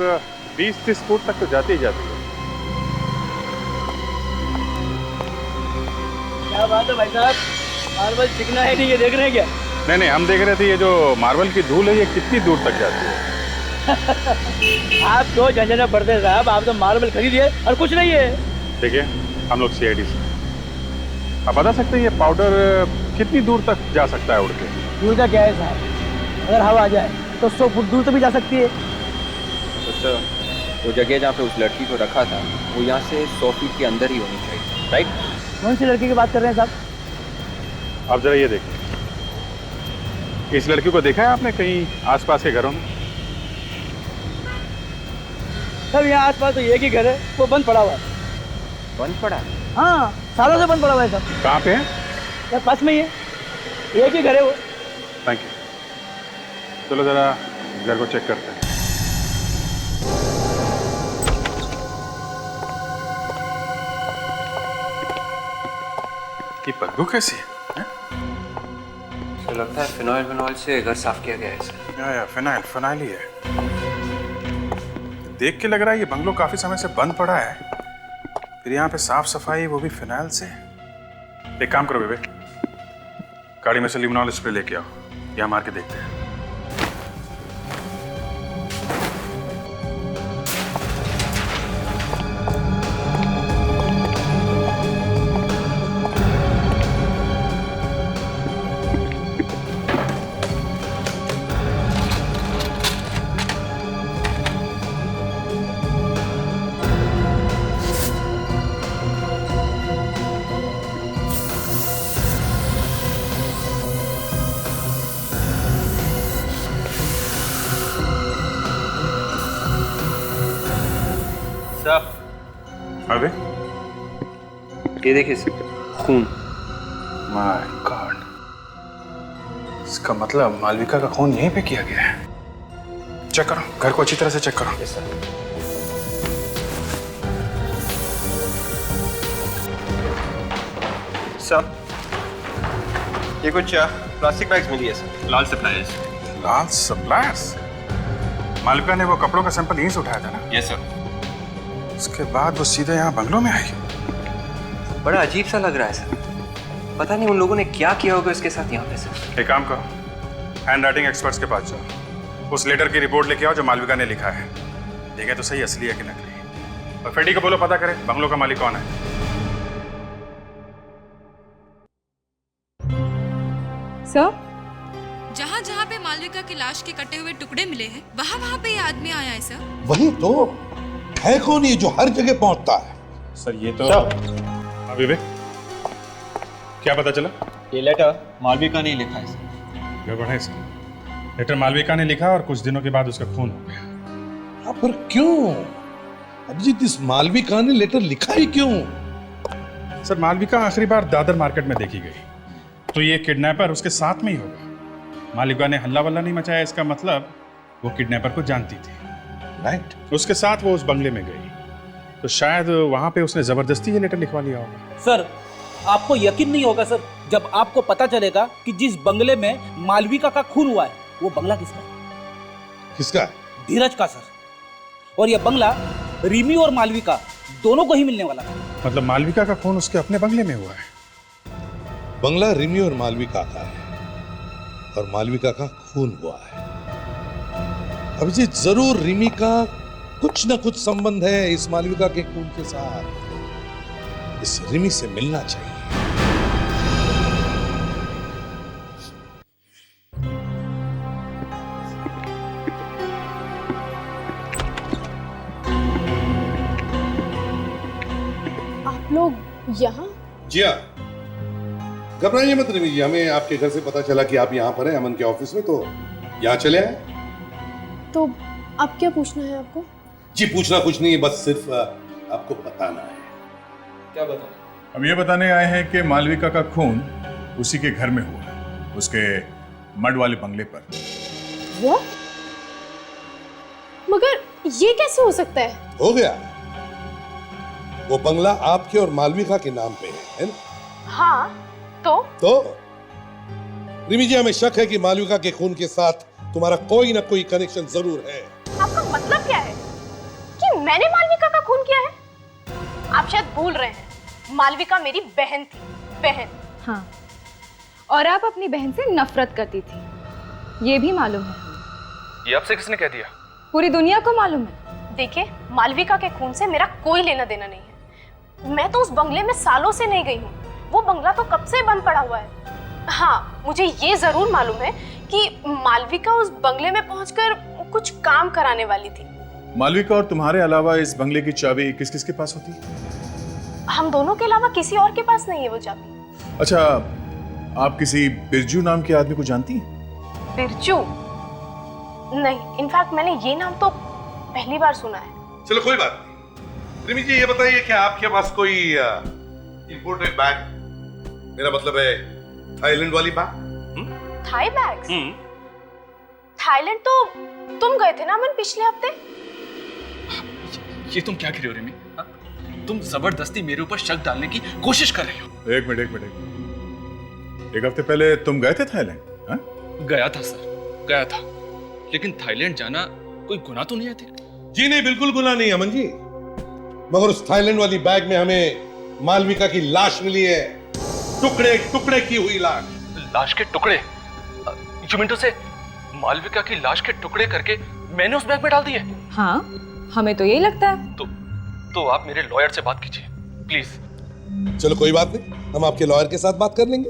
20-30 फुट तक तो जाती ही जाती है। क्या बात है भाई साहब, मार्बल चिकना है नहीं, ये देख रहे हैं क्या? नहीं, हम देख रहे थे ये जो मार्बल की धूल है ये कितनी दूर तक जाती है। आप तो झंझट पड़ते साहब, आप तो मार्बल खरीदिए और कुछ नहीं है। देखिए, हम लोग CID से, आप बता सकते हैं ये पाउडर कितनी दूर तक जा सकता है उड़ के? दूर का क्या है साहब, अगर हवा आ जाए तो 100 फुट दूर तक भी जा सकती है। तो वो जगह जहाँ पे उस लड़की को रखा था वो यहाँ से 100 फीट के अंदर ही होनी चाहिए, राइट? कौन सी लड़की की बात कर रहे हैं साहब? आप जरा ये देखिए, इस लड़की को देखा है आपने कहीं आसपास के घरों में? सर, यहाँ आसपास तो एक ही घर है, वो बंद पड़ा हुआ है। बंद पड़ा? हाँ, सालों से बंद पड़ा हुआ है सर। कहाँ पे है? सर, पास में ही है, एक ही घर है वो। Thank you. चलो जरा घर को चेक करते हैं। ये बदबू कैसी है? तो लगता है फिनॉइल से घर साफ किया गया है सर। या फिनाइल ही है। देख के लग रहा है ये बंगलो काफी समय से बंद पड़ा है। फिर यहाँ पे साफ सफाई, वो भी फिनाइल से। एक काम करो बेबे, गाड़ी में से लिमनॉल स्प्रे लेके आओ, यहाँ मार के देखते हैं। अबे ये देखिए सर, खून। माय गॉड, इसका मतलब मालविका का खून यहीं पे किया गया है। चेक करो, घर को अच्छी तरह से चेक करो। Yes sir. सर, ये कुछ प्लास्टिक बैग्स मिली है सर, लाल सप्लायर्स। लाल सप्लायर्स? मालविका ने वो कपड़ों का सैंपल यहीं से उठाया था ना? Yes sir. उसके बाद वो सीधे यहाँ बंगलों में आई। बड़ा अजीब सा लग रहा है सर, पता नहीं उन लोगों ने क्या किया होगा उसके साथ यहाँ पे सर। एक काम करो, हैंड राइटिंग एक्सपर्ट्स के पास जाओ, उस लेटर की रिपोर्ट लेके आओ जो मालविका ने लिखा है। देखें तो सही असली है कि नकली। और फेडी को बोलो पता करे बंगलों का मालिक कौन है। सर, जहाँ जहाँ पे मालविका की लाश के कटे हुए टुकड़े मिले हैं, वहाँ वहाँ पे ये आदमी आया है सर। वही तो है, कौन ये जो हर जगह पहुंचता है? सर ये तो अभी क्या पता चला? ये लेटर मालविका ने लिखा है सर। गड़बड़ है सर, लेटर मालविका ने लिखा और कुछ दिनों के बाद उसका खून हो गया। पर क्यों अभिजीत, इस मालविका ने लेटर लिखा ही क्यों? सर मालविका आखिरी बार दादर मार्केट में देखी गई, तो ये किडनैपर उसके साथ में ही होगा। मालविका ने हल्ला वल्ला नहीं मचाया, इसका मतलब वो किडनैपर को जानती थी। राइट। उसके साथ वो उस बंगले में गई, तो शायद वहां पे उसने जबरदस्ती ये लेटर लिखवा लिया होगा। सर, आपको यकीन नहीं होगा सर जब आपको पता चलेगा कि जिस बंगले में मालविका का खून हुआ है वो बंगला किसका है? किसका है? धीरज का सर। और ये बंगला रिमी और मालविका दोनों को ही मिलने वाला है। मतलब मालविका का खून उसके अपने बंगले में हुआ है? बंगला रिमी और मालविका का है और मालविका का खून हुआ है। अभिजीत, जरूर रिमी का कुछ ना कुछ संबंध है इस मालविका के खून के साथ। इस रिमी से मिलना चाहिए। आप लोग यहाँ? जी हाँ, घबराइए मत रिमी जी, हमें आपके घर से पता चला कि आप यहाँ पर हैं अमन के ऑफिस में, तो यहाँ चले आए। तो अब क्या पूछना है आपको? जी पूछना कुछ नहीं है, बस सिर्फ आपको बताना है। क्या बताना? हम ये बताने आए हैं कि मालविका का खून उसी के घर में हुआ, उसके मड वाले बंगले पर। वो? मगर ये कैसे हो सकता है? हो गया, वो बंगला आपके और मालविका के नाम पे है ना? हाँ, तो रिमी जी, हमें शक है कि मालविका के खून के साथ तुम्हारा कोई ना कोई कनेक्शन जरूर है। आपका मतलब क्या है कि मैंने मालविका का खून किया है? आप शायद भूल रहे हैं, मालविका मेरी बहन थी। बहन। हाँ, और आप अपनी बहन से नफरत करती थी, ये भी मालूम है। ये आपसे किसने कह दिया? पूरी दुनिया को मालूम है। देखिए, मालविका के खून से मेरा कोई लेना देना नहीं है। मैं तो उस बंगले में सालों से नहीं गई हूँ, वो बंगला तो कब से बंद पड़ा हुआ है। हाँ, मुझे ये जरूर मालूम है कि मालविका उस बंगले में पहुंचकर कुछ काम कराने वाली थी। मालविका और तुम्हारे अलावा इस बंगले की चाबी किस किस के पास होती है? हम दोनों के अलावा किसी और के पास नहीं है वो चाबी। अच्छा, आप किसी बिरजू नाम के आदमी को जानती हैं? बिरजू? नहीं, इनफैक्ट मैंने ये नाम तो पहली बार सुना है। चलो कोई बात नहीं। रिमी जी, ये बताइए क्या आपके पास कोई इंपोर्टेड बैग, मेरा मतलब है थाईलैंड वाली बैग? Thai bags? थाईलैंड तो तुम गए थे ना अमन पिछले हफ्ते? ये तुम क्या कर रही हो रिमी? तुम जबरदस्ती मेरे ऊपर शक डालने की कोशिश कर रही हो। एक मिनट। एक हफ्ते पहले तुम गए थे थाईलैंड? हाँ? गया था सर, गया था, लेकिन थाईलैंड जाना कोई गुनाह तो नहीं है? जी नहीं, बिल्कुल गुनाह नहीं अमन जी। मगर उस थाईलैंड वाली बैग में हमें मालविका की लाश मिली है, टुकड़े टुकड़े की हुई लाश। लाश के टुकड़े? यू मीन टू से मालविका की लाश के टुकड़े करके मैंने उस बैग में डाल दिए? हाँ, हमें तो यही लगता है। तो आप मेरे लॉयर से बात कीजिए प्लीज। चलो कोई बात नहीं, हम आपके लॉयर के साथ बात कर लेंगे।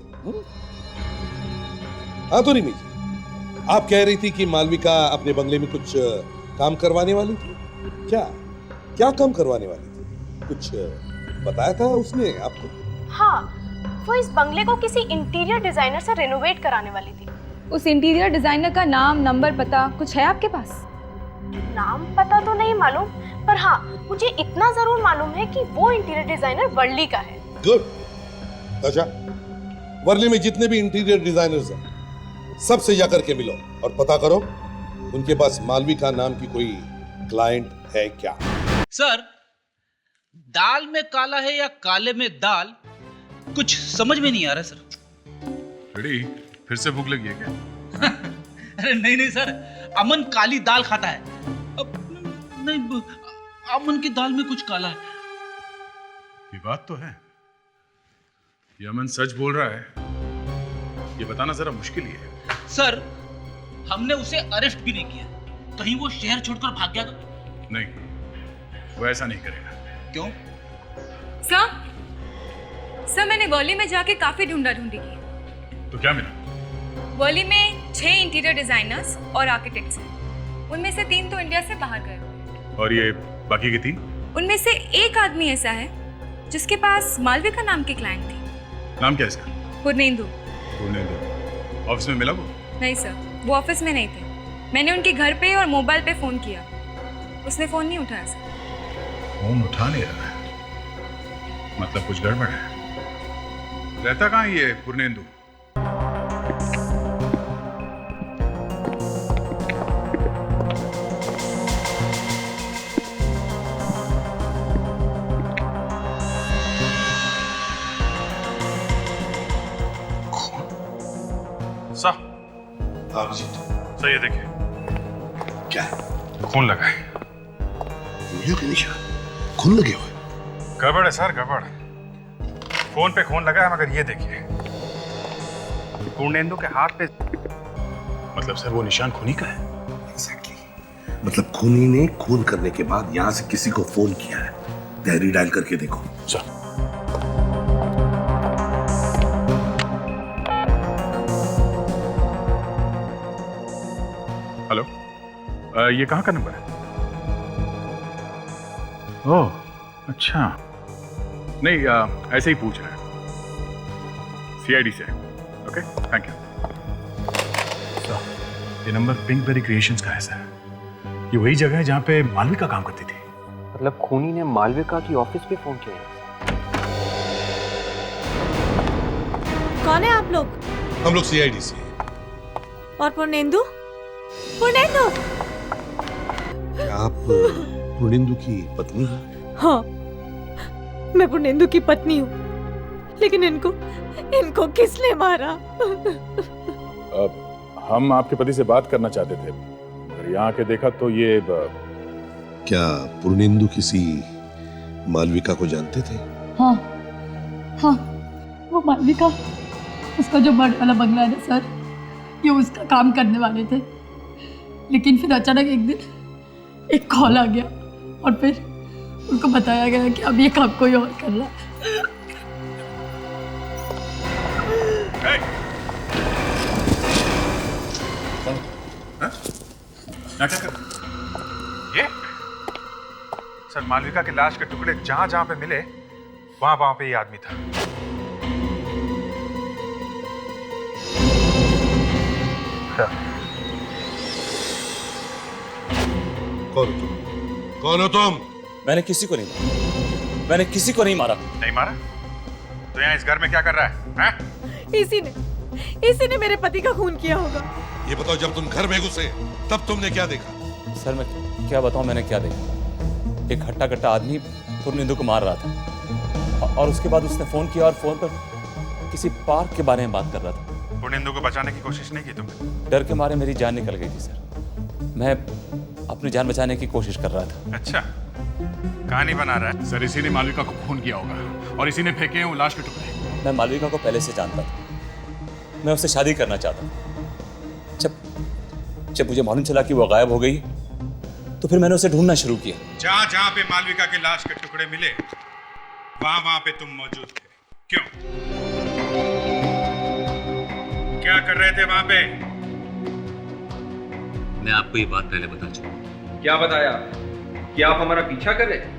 हाँ तो रिमी जी, आप कह रही थी कि मालविका अपने बंगले में कुछ काम करवाने वाली थी। क्या काम करवाने वाली थी? कुछ बताया था उसने आपको? हाँ, वो इस बंगले को किसी इंटीरियर डिजाइनर से रेनोवेट कराने वाली थी। उस इंटीरियर डिजाइनर का नाम, नंबर, पता कुछ है आपके पास? नाम पता तो नहीं मालूम, पर हाँ मुझे इतना जरूर मालूम है कि वो इंटीरियर डिजाइनर वर्ली का है। गुड। अच्छा, वर्ली में जितने भी इंटीरियर डिजाइनर्स हैं सबसे जाकर के मिलो और पता करो उनके पास मालविका नाम की कोई क्लाइंट है क्या। सर, दाल में काला है या काले में दाल, कुछ समझ में नहीं आ रहा सर। रेडी, फिर से भूख लगी है क्या? अरे नहीं सर, अमन काली दाल खाता है। नहीं, अमन की दाल में कुछ काला है। ये बात तो है, ये अमन सच बोल रहा है, ये बताना जरा मुश्किल ही है। सर, हमने उसे अरेस्ट भी नहीं किया, कहीं वो शहर छोड़कर भाग गया तो? नहीं, वो ऐसा नहीं करेगा। क्यों? सर मैंने वर्ली में जाके काफी ढूंढी की। तो क्या मिला? वर्ली में 6 इंटीरियर डिजाइनर्स और आर्किटेक्ट्स हैं। उनमें से 3 तो इंडिया से बाहर गए। और ये बाकी के 3? उनमें से एक आदमी ऐसा है जिसके पास मालविका नाम की क्लाइंट थी। नाम क्या इसका? पूर्णेंदु। ऑफिस में मिला वो? नहीं सर, वो ऑफिस में नहीं थे। मैंने उनके घर पे और मोबाइल पे फोन किया, उसने फोन नहीं उठाया सर। फोन उठा नहीं रहा है, मतलब कुछ गड़बड़ है। रहता कहाँ ये पूर्णेंदु? आप जी सही है, देखिए क्या खून लगा है। गोलियों के निशान, खून लगे हुए। गड़बड़ है सर, गड़बड़। फोन पे खून लगा है, मगर ये देखिए पूर्णेंदु के हाथ पे। मतलब सर वो निशान खूनी का है? एग्जैक्टली, मतलब खूनी ने खून करने के बाद यहाँ से किसी को फोन किया है। डायरी डायल करके देखो। चल। हेलो, ये कहाँ का नंबर है? ओह अच्छा, नहीं ऐसे ही पूछ रहे हैं, CID से। Okay, thank you. ये नंबर पिंकबेरी क्रिएशंस का है सर। ये वही जगह है जहाँ पे मालविका काम करती थी। मतलब खूनी ने मालविका की ऑफिस पे फोन किया है? कौन है आप लोग? हम लोग CID से। और पूर्णेंदु? पूर्णेंदु! क्या आप पूर्णेंदु की पत्नी हैं? हाँ, मैं पूर्णेंदु की पत्नी हूँ, लेकिन इनको किसने मारा? हम आपके पति से बात करना चाहते थे, मगर यहाँ आके देखा तो ये क्या पूर्णेंदु किसी मालविका को जानते थे? हाँ, वो मालविका, उसका जो बड़ा वाला बंगला है ना सर, ये उसका काम करने वाले थे। लेकिन फिर अचानक एक दिन एक कॉल आ गया और फिर उनको बताया गया कि अब ये काम कोई और कर रहा है। क्या कर ये? सर, मालविका की लाश के टुकड़े जहां जहां पे मिले वहां पे ये आदमी था। कौन हो तुम? मैंने किसी को नहीं मारा। मैंने किसी को नहीं मारा। नहीं मारा? तो यहाँ इस घर में क्या कर रहा है? इसी ने मेरे पति का खून किया होगा। ये बताओ, जब तुम घर में घुसे तब तुमने क्या देखा? सर मैं क्या बताऊं, मैंने क्या देखा? एक हट्टा कट्टा आदमी पूर्णेंदु को मार रहा था और उसके बाद उसने फोन किया और फोन पर किसी पार्क के बारे में बात कर रहा था। पूर्णेंदु को बचाने की कोशिश नहीं की तुमने? डर के मारे मेरी जान निकल गई थी सर। मैं अपनी जान बचाने की कोशिश कर रहा था। अच्छा, कहानी बना रहा है? सर इसी ने मालविका को खून किया होगा और इसी ने फेंके हैं वो लाश के टुकड़े। मैं मालविका को पहले से जानता था। मैं उससे शादी करना चाहता था। जब मुझे मालूम चला कि वो गायब हो गई तो फिर मैंने उसे ढूंढना शुरू किया। जहां जहां पे मालविका के लाश के टुकड़े मिले वहां वहां पे तुम मौजूद थे। क्यों? क्या कर रहे थे वहां पे? मैं आपको ये बात पहले बता चुका। क्या बताया? कि आप हमारा पीछा कर रहे थे?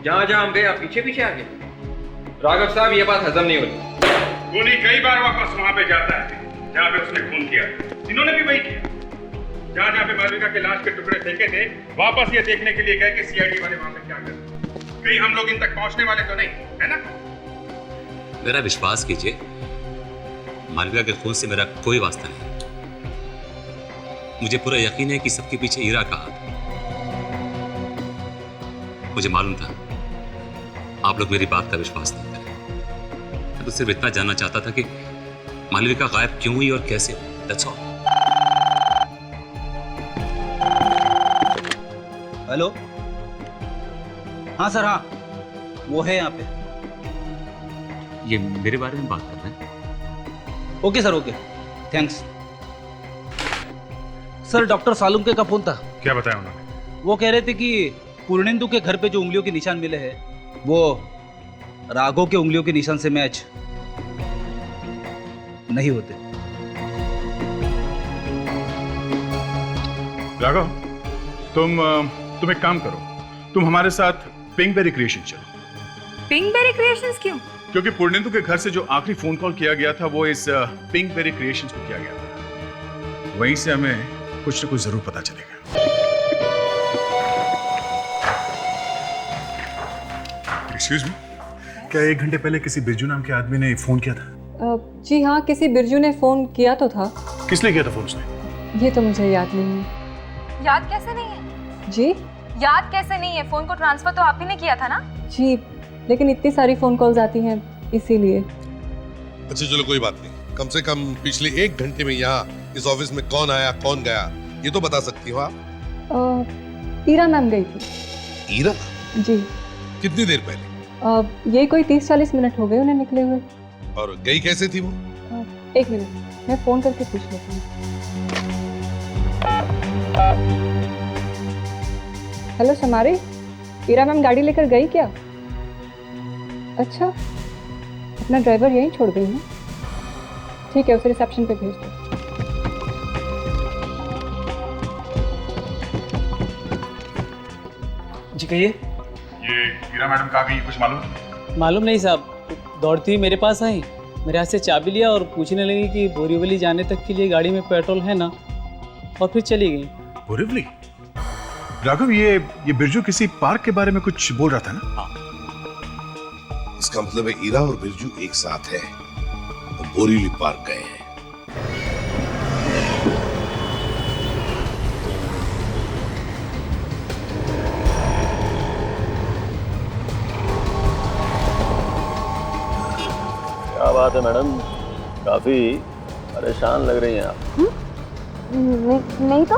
जहां जहां हम गए आप पीछे पीछे आ गए। राघव साहब ये बात हजम नहीं होती। खूनी कई बार वापस वहां पे जाता है जहां पे उसने खून किया। इन्होंने भी वही किया। जहां जहां पे मालविका के लाश के टुकड़े फेंके थे वापस ये देखने के लिए गए कि सीआईडी वाले वहां पे क्या कर रहे हैं। कहीं हम लोग इन तक पहुंचने वाले तो नहीं है ना? मेरा विश्वास कीजिए, मालविका के खून से मेरा कोई वास्ता नहीं। मुझे पूरा यकीन है कि सबके पीछे ईरा का हाथ है। मुझे मालूम था आप लोग मेरी बात का विश्वास नहीं करें। मैं तो सिर्फ इतना जानना चाहता था कि मालविका गायब क्यों हुई और कैसे। That's all. हेलो, हाँ सर, हाँ वो है यहाँ पे। ये मेरे बारे में बात कर रहे हैं? Okay sir, okay, thanks. Sir doctor Salunke का फोन था। क्या बताया उन्होंने? वो कह रहे थे कि पूर्णेंदु के घर पे जो उंगलियों के निशान मिले हैं वो राघव के उंगलियों के निशान से मैच नहीं होते। राघव, तुम एक काम करो, तुम हमारे साथ पिंकबेरी क्रिएशन चलो। पिंकबेरी क्रिएशंस क्यों? क्योंकि पूर्णेंदु के घर से जो आखिरी फोन कॉल किया गया था वो इस पिंकबेरी क्रिएशंस को किया गया था। वहीं से हमें कुछ न कुछ जरूर पता चलेगा। एक्सक्यूज मी, क्या 1 घंटे पहले किसी बिरजू नाम के आदमी ने फोन किया था? जी हाँ, किसी बिरजू ने फोन किया तो था। किस लिए किया था फोन उसने? ये तो मुझे याद नहीं है। याद कैसे नहीं है? जी याद कैसे नहीं है? फोन को ट्रांसफर तो आप ही ने किया था ना? जी, लेकिन इतनी सारी फोन कॉल्स आती हैं इसीलिए। अच्छा चलो कोई बात नहीं, कम से कम पिछले 1 घंटे में यहाँ इस ऑफिस में कौन आया कौन गया ये तो बता सकती हो आप? ईरा मैम गई थी। ईरा? जी। कितनी देर पहले? ये कोई 30-40 मिनट हो गए उन्हें निकले हुए। और गई कैसे थी वो? 1 मिनट, मैं फोन करके पूछ लेती हूँ। हेलो समारी, ईरा मैम गाड़ी लेकर गई क्या? अच्छा, अपना ड्राइवर यहीं छोड़ गई ना? ठीक है, उसे रिसेप्शन पे भेज दो। जी कहिए। ये हीरा मैडम कहाँ गई, कुछ मालूम? मालूम नहीं साहब, दौड़ती हुई मेरे पास आई, मेरे हाथ से चाबी लिया और पूछने लगी कि बोरीवली जाने तक के लिए गाड़ी में पेट्रोल है ना, और फिर चली गई। बोरीवली? राघव, ये बिरजू किसी पार्क के बारे में कुछ बोल रहा था ना? हाँ। इसका मतलब है ईरा और बिरजू एक साथ है, वो बोरीवली पार्क गए हैं। क्या बात है मैडम, काफी परेशान लग रही हैं आप। नहीं तो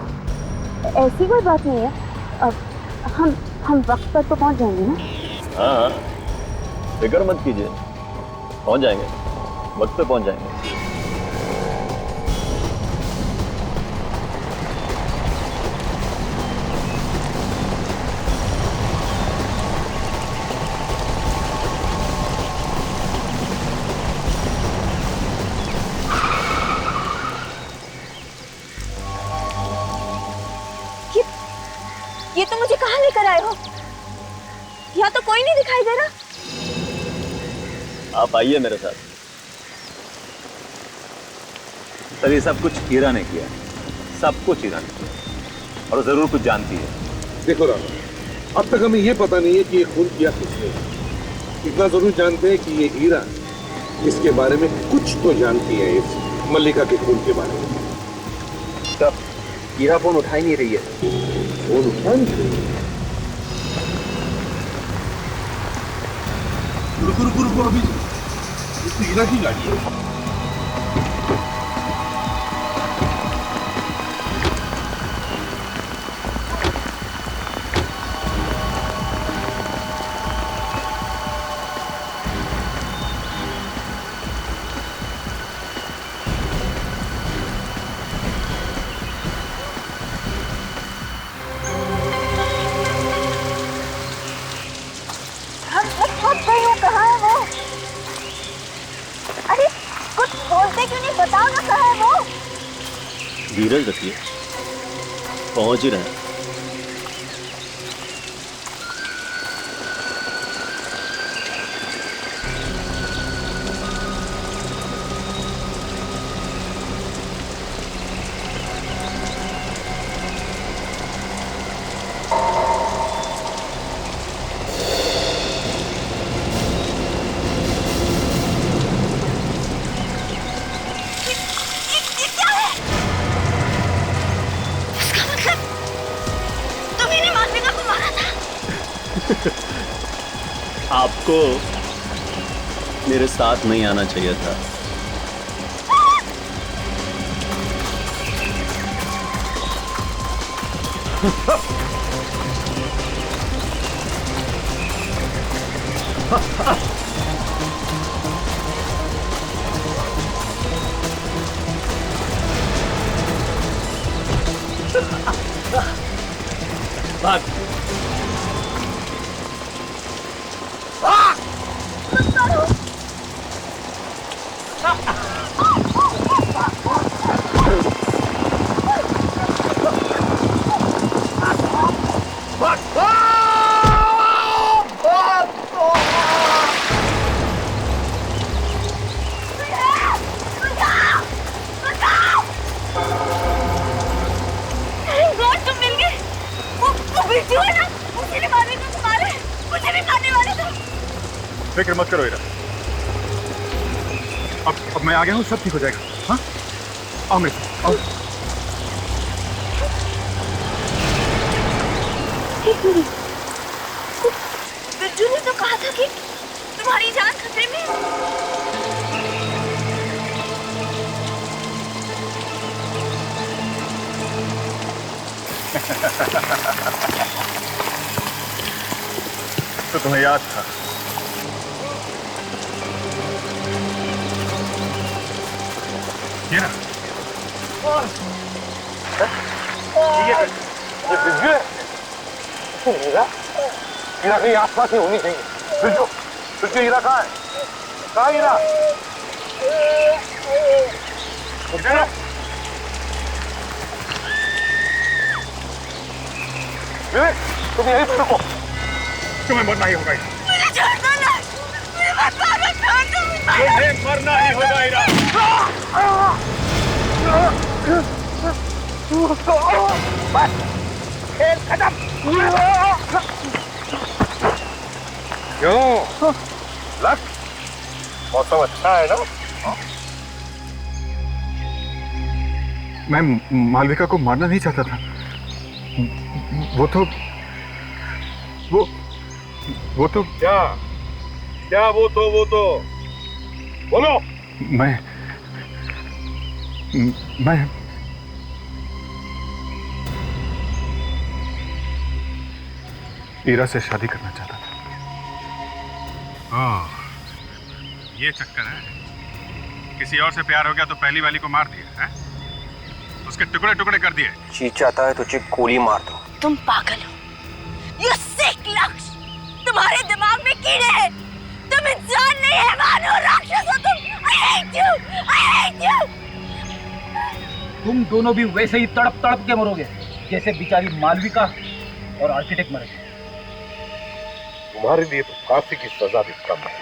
ऐसी कोई बात नहीं है। अब हम वक्त पर तो पहुंच जाएंगे ना? हाँ, फिक्र मत कीजिए, पहुंच जाएंगे, वक्त पे पहुंच जाएंगे। ये तो मुझे कहाँ लेकर आए हो? यहाँ तो कोई नहीं दिखाई दे रहा। आप आइए मेरे साथ। सर ये सब कुछ हीरा ने किया, सब कुछ हीरा ने किया, और जरूर कुछ जानती है। देखो राम, अब तक हमें ये पता नहीं है कि ये खून किया किसने। इतना जरूर जानते हैं कि ये हीरा इसके बारे में कुछ तो जानती है, इस मल्लिका के खून के बारे में। तब हीरा फोन उठा ही नहीं रही है। फोन उठा नहीं रही? रुको रुको रुको, अभी ये तो हीरा की गाड़ी है। धीरज रखिए, पहुंच ही रहे हैं। आपको मेरे साथ नहीं आना चाहिए था। भाग। फिक्र मत करो हीरा, अब मैं आ गया हूँ, सब ठीक हो जाएगा। हाँ, आओ मेरे साथ, आओ। बिरजू ने तो कहा था कि तुम्हारी जान खतरे में है। तो तुम्हें याद था? ये ना, ये बिरजू है। हीरा, हीरा कहीं आसपास ही होनी चाहिए। बिरजू, बिरजू, हीरा कहाँ है? कहाँ हीरा? इधर है। तुम यहीं पर रुको, तुम्हें मरना ही होगा। मुझे छोड़ दो ना, मुझे मत मारो, छोड़ दो मुझे। तुम्हें मरना ही होगा हीरा। बस, खेल खत्म। क्यों? लक, मौसम अच्छा है ना? मैं मालविका को मारना नहीं चाहता था। वो तो क्या वो तो बोलो। मैं हीरा से शादी करना चाहता था। ये चक्कर है। किसी और से प्यार हो गया तो पहली वाली को मार दिया है? उसके टुकड़े टुकड़े कर दिए। जी चाहता है तुझे गोली मार दो। तुम पागल हो, You sick लक्ष्य, तुम्हारे दिमाग में कीड़े हैं। तुम इंसान नहीं, हैवान हो, राक्षस हो तुम। I hate you, I hate you। तुम दोनों भी वैसे ही तड़प तड़प के मरोगे जैसे बेचारी मालविका और आर्किटेक्ट मरे। तुम्हारे लिए तो फांसी की सजा भी कम है।